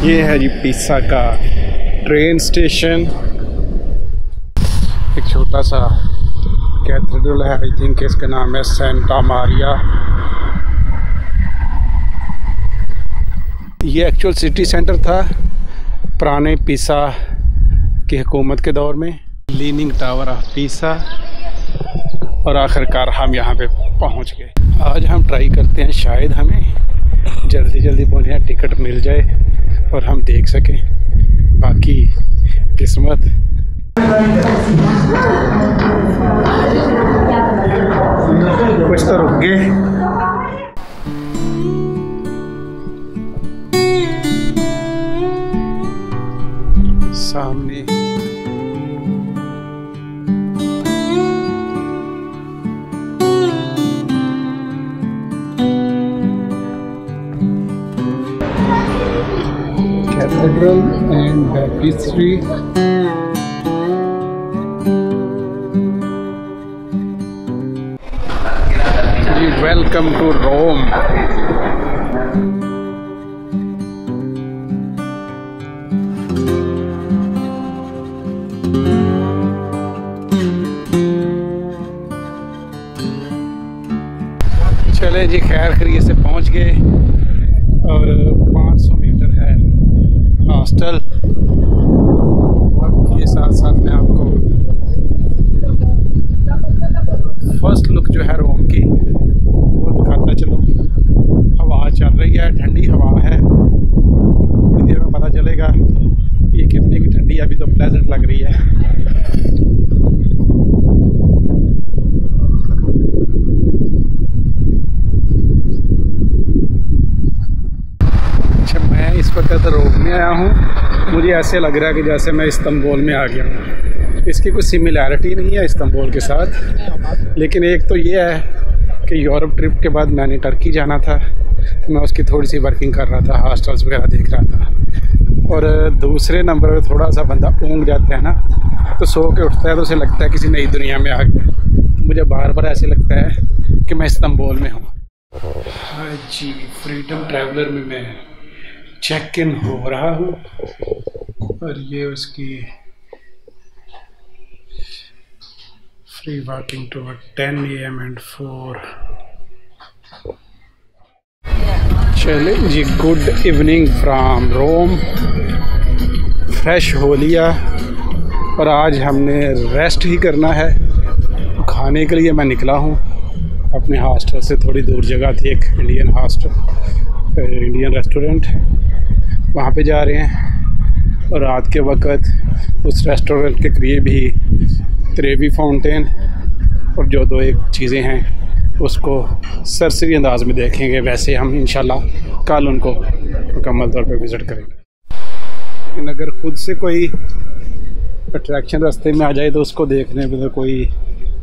ये है जी पिसा का ट्रेन स्टेशन। एक छोटा सा कैथेड्रल है, आई थिंक इसका नाम है सेंटा मारिया। ये एक्चुअल सिटी सेंटर था पुराने पिसा की हुकूमत के दौर में। लीनिंग टावर ऑफ पिसा। और आखिरकार हम यहाँ पे पहुँच गए। आज हम ट्राई करते हैं शायद हमें जल्दी जल्दी पहुँचे, टिकट मिल जाए और हम देख सकें। बाकी किस्मत। कुछ तो रुक गए। सामने Cathedral and Baptistry. Welcome to Rome. चले जी, खैर खैरियत से पहुंच गए और 500 मीटर है हॉस्टल। ये साथ साथ में आपको फर्स्ट लुक जो है रोम की वो दिखाता चलो। हवा चल रही है, ठंडी हवा है। थोड़ी देर में पता चलेगा ये कितनी भी ठंडी है। अभी तो प्लेजेंट लग रही है। इस वक्त रोम में आया हूँ। मुझे ऐसे लग रहा है कि जैसे मैं इस्तांबुल में आ गया हूँ। इसकी कोई सिमिलैरिटी नहीं है इस्तांबुल के साथ, लेकिन एक तो ये है कि यूरोप ट्रिप के बाद मैंने टर्की जाना था, तो मैं उसकी थोड़ी सी वर्किंग कर रहा था, हॉस्टल्स वगैरह देख रहा था। और दूसरे नंबर पर थोड़ा सा बंदा ऊँग जाता है ना, तो सो के उठता है तो उसे लगता है किसी नई दुनिया में आ गया। मुझे बार बार ऐसे लगता है कि मैं इस्तांबुल में हूँ। हाँ जी, फ्रीडम ट्रैवलर में मैं चेक इन हो रहा हूँ और ये उसकी free walking to 10 AM and 4। चले जी, good evening from Rome. Fresh हो लिया और आज हमने रेस्ट ही करना है। खाने के लिए मैं निकला हूँ अपने हॉस्टल से थोड़ी दूर। जगह थी एक इंडियन इंडियन रेस्टोरेंट, वहाँ पे जा रहे हैं। और रात के वक्त उस रेस्टोरेंट के करीब ही त्रेवी फाउंटेन और जो दो एक चीज़ें हैं उसको सरसरी अंदाज में देखेंगे। वैसे हम इंशाल्लाह कल उनको मुकम्मल तौर पे विज़िट करेंगे। लेकिन अगर ख़ुद से कोई अट्रैक्शन रास्ते में आ जाए तो उसको देखने में तो कोई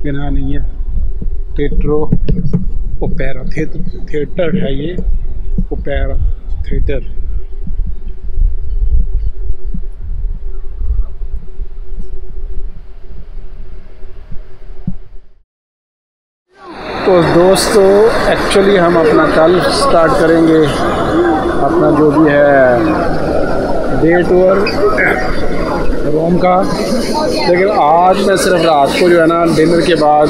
गुनाह नहीं है। टेट्रो ओपेरा थिएटर है ये, ओपेरा थिएटर। तो दोस्तों, एक्चुअली हम अपना कल स्टार्ट करेंगे अपना जो भी है डे टूर रोम का। लेकिन आज मैं सिर्फ रात को जो है ना डिनर के बाद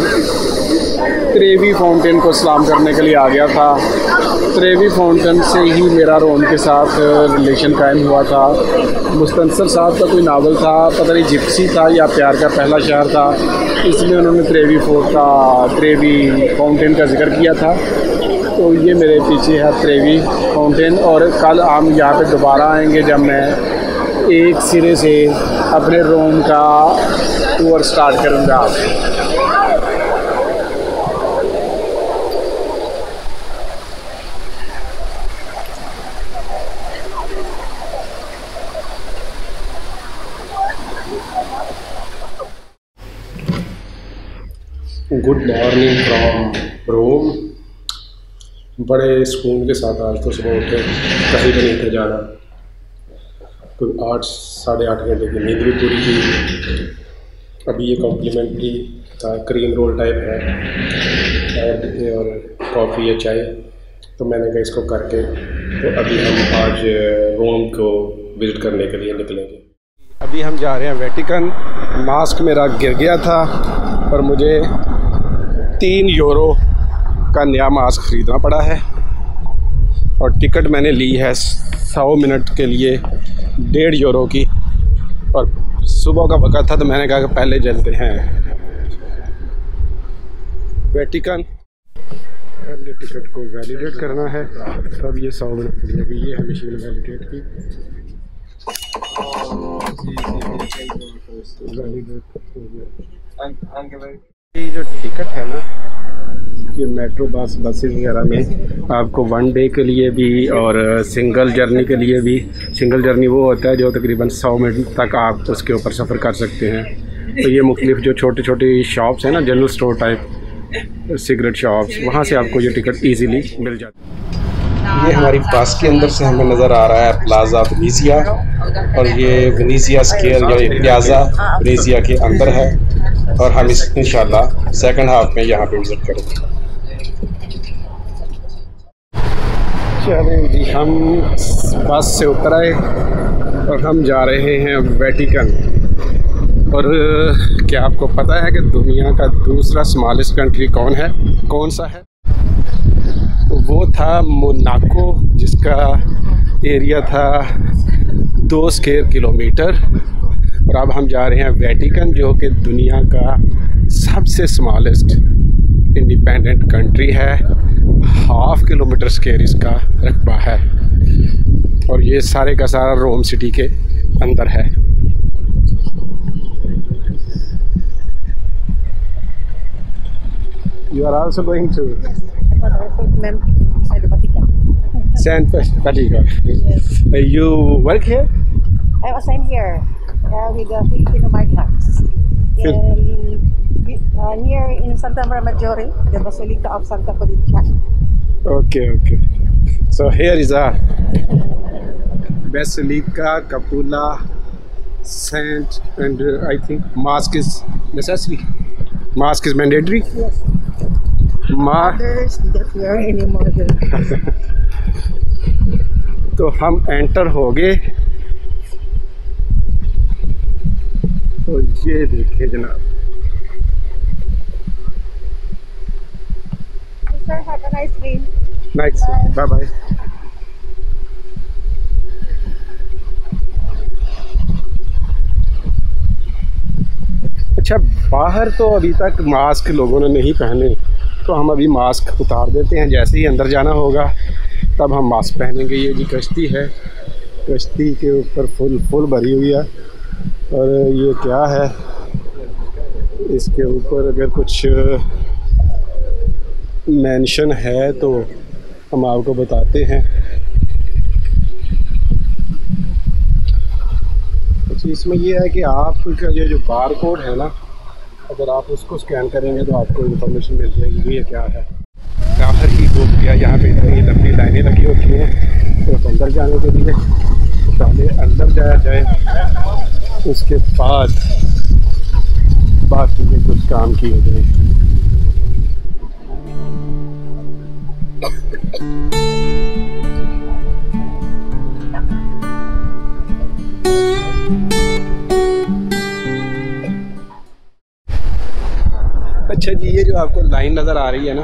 त्रेवी फाउंटेन को सलाम करने के लिए आ गया था। त्रेवी फाउंटेन से ही मेरा रोम के साथ रिलेशन कायम हुआ था। मुस्तनसर साहब का कोई नावल था, पता नहीं जिप्सी था या प्यार का पहला शहर था, इसमें उन्होंने त्रेवी फाउंटेन का जिक्र किया था। तो ये मेरे पीछे है त्रेवी फाउंटेन। और कल हम यहाँ पे दोबारा आएंगे जब मैं एक सिरे से अपने रोम का टूर स्टार्ट करूँगा। गुड मॉर्निंग फ्रॉम रोम। बड़े सुकून के साथ आज तो सुबह उठे, कहीं भी नहीं थे जाना। कोई 8 साढ़े 8 घंटे की नींद भी पूरी की। अभी ये कॉम्प्लीमेंट्री था, क्रीम रोल टाइप है और कॉफ़ी या चाय। तो मैंने कहा इसको करके तो अभी हम आज रोम को विज़िट करने के लिए निकलेंगे। अभी हम जा रहे हैं वेटिकन। मास्क मेरा गिर गया था और मुझे 3 यूरो का नया मास्क ख़रीदना पड़ा है और टिकट मैंने ली है 100 मिनट के लिए 1.5 यूरो की। और सुबह का वक़्त था तो मैंने कहा कि पहले चलते हैं वेटिकन। पहले टिकट को वैलिडेट करना है, तब ये 100 मिनट के लिए। अभी ये है मशीन वैलिडेट की। ये जो टिकट है ना, ये मेट्रो बसेस वगैरह में आपको 1 डे के लिए भी और सिंगल जर्नी के लिए भी। सिंगल जर्नी वो होता है जो तकरीबन 100 मिनट तक आप उसके ऊपर सफ़र कर सकते हैं। तो ये मुख्तलिफ जो छोटी छोटी शॉप्स हैं ना, general store type cigarette shops, वहाँ से आपको ये टिकट इजीली मिल जाती है। ये हमारी बस के अंदर से हमें नज़र आ रहा है प्लाजा वेनेजिया, और ये वेनेजिया स्क्वायर या प्लाजा वेनेजिया के अंदर है और हम इंशाल्लाह सेकंड हाफ में यहाँ पे विज़िट करेंगे। चलें जी, हम बस से उतर आए और हम जा रहे हैं वेटिकन। और क्या आपको पता है कि दुनिया का दूसरा स्मॉलेस्ट कंट्री कौन सा है? तो वो था मोनाको, जिसका एरिया था 2 स्क्वायर किलोमीटर। और अब हम जा रहे हैं वेटिकन, जो कि दुनिया का सबसे स्मॉलेस्ट इंडिपेंडेंट कंट्री है। 1/2 किलोमीटर स्क्वायर इसका रकबा है और ये सारे का सारा रोम सिटी के अंदर है। You are also going to San Vatican. Yes. You work here? I was sent here with the Filipino migrants near in Santa Maria Maggiore, the Basilica of Santa Policia. Okay. So here is a Basilica, Capula, Saint, and I think mosque is necessary. Mosque is mandatory. Yes. Mothers don't wear any mother. तो हम enter हो गए। तो ये देखिए जनाब। Sir, have a nice day. Nice. Bye bye. अच्छा, बाहर तो अभी तक मास्क लोगों ने नहीं पहने, तो हम अभी मास्क उतार देते हैं। जैसे ही अंदर जाना होगा तब हम मास्क पहनेंगे। ये जी कश्ती है, कश्ती के ऊपर फुल भरी हुई है। और ये क्या है, इसके ऊपर अगर कुछ मेंशन है तो हम आपको बताते हैं। अच्छा, इसमें ये है कि आपका ये जो बार कोड है ना, अगर आप उसको स्कैन करेंगे तो आपको इन्फॉर्मेशन मिल जाएगी कि ये क्या है। बाहर ही घूम गया, यहाँ पे इतनी लंबी लाइनें लगी होती हैं तो अंदर जाने के लिए पहले अंदर जाया जाए, उसके बाद बाकी के कुछ काम किए जाए। अच्छा जी, ये जो आपको लाइन नज़र आ रही है ना,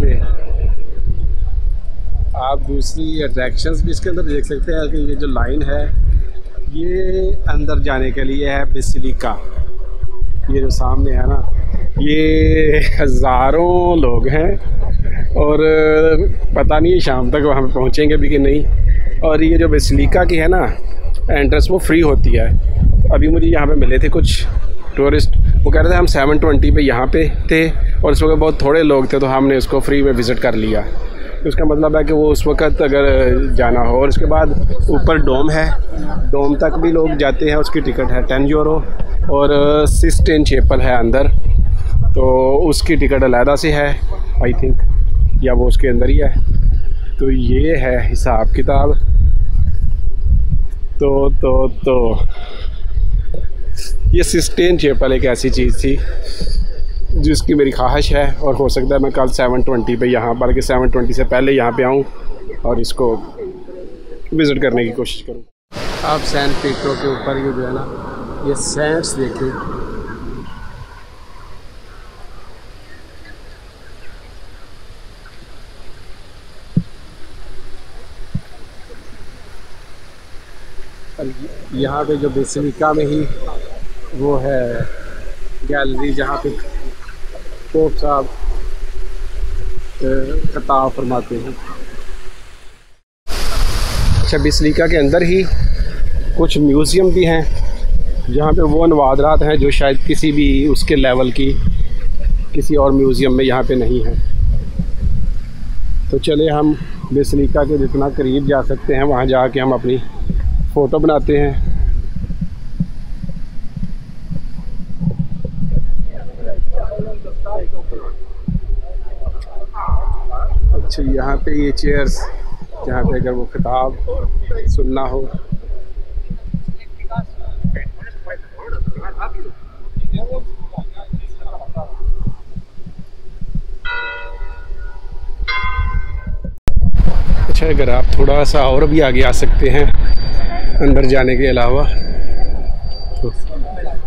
ये आप दूसरी अट्रैक्शंस भी इसके अंदर देख सकते हैं कि ये जो लाइन है ये अंदर जाने के लिए है बेसिलिका। ये जो सामने है ना, ये हज़ारों लोग हैं और पता नहीं शाम तक वहाँ पे पहुँचेंगे भी कि नहीं। और ये जो बेसिलिका की है ना एंट्रेंस, वो फ्री होती है। अभी मुझे यहाँ पे मिले थे कुछ टूरिस्ट, वो कह रहे थे हम 7:20 पे यहाँ पे थे और इस वक्त बहुत थोड़े लोग थे, तो हमने इसको फ्री में विज़िट कर लिया। तो उसका मतलब है कि वो उस वक्त अगर जाना हो। और उसके बाद ऊपर डोम है, डोम तक भी लोग जाते हैं, उसकी टिकट है 10 यूरो। और सिस्टीन चैपल है अंदर, तो उसकी टिकट अलहदा से है आई थिंक, या वो उसके अंदर ही है। तो ये है हिसाब किताब। तो ये सिस्टीन चैपल एक ऐसी चीज़ थी जिसकी मेरी ख्वाहिश है, और हो सकता है मैं कल 720 पे यहाँ, बल्कि 720 से पहले यहाँ पे आऊँ और इसको विज़िट करने की कोशिश करूँ। आप सैन पीटरो के ऊपर ये जो है ना, ये सैंट्स देखिए, यहाँ पे जो बेसिलिका में ही वो है गैलरी जहाँ पे पोप साहब खताब फरमाते हैं। अच्छा, बेसिलिका के अंदर ही कुछ म्यूज़ियम भी हैं जहाँ पे वो नवादरात हैं जो शायद किसी भी उसके लेवल की किसी और म्यूज़ियम में यहाँ पे नहीं है। तो चले हम बेसिलिका के जितना करीब जा सकते हैं वहाँ जाके हम अपनी फ़ोटो बनाते हैं। अच्छा, यहाँ पे ये चेयर्स जहाँ पे अगर वो खिताब सुनना हो। अच्छा, अगर आप थोड़ा सा और भी आगे आ सकते हैं अंदर जाने के अलावा, तो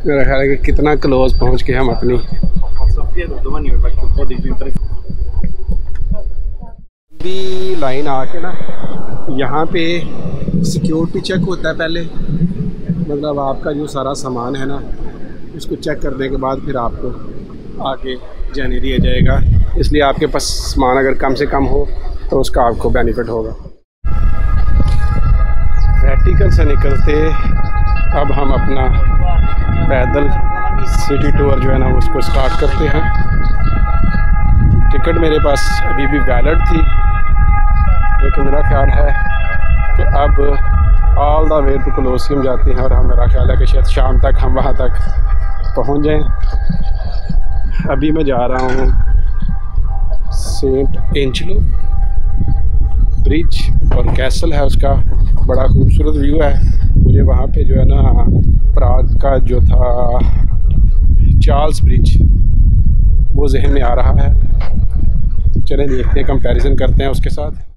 मेरा ख्याल है कि कितना क्लोज पहुँच के हम अपनी भी लाइन आके ना, यहाँ पे सिक्योरिटी चेक होता है पहले, मतलब आपका जो सारा सामान है ना उसको चेक करने के बाद फिर आपको आगे जाने दिया जाएगा। इसलिए आपके पास सामान अगर कम से कम हो तो उसका आपको बेनिफिट होगा। वेटिकन से निकलते अब हम अपना पैदल सिटी टूर जो है ना उसको स्टार्ट करते हैं। टिकट मेरे पास अभी भी वैलिड थी, लेकिन मेरा ख्याल है कि अब all the way to Colosseum जाते हैं और हम, मेरा ख्याल है कि शायद शाम तक हम वहाँ तक पहुँच जाएं। अभी मैं जा रहा हूँ सेंट एंजेलो ब्रिज, और कैसल है उसका, बड़ा खूबसूरत व्यू है। मुझे वहाँ पे जो है ना प्राग का जो था चार्ल्स ब्रिज वो जहन में आ रहा है। चलें देखते हैं, कंपैरिजन करते हैं उसके साथ।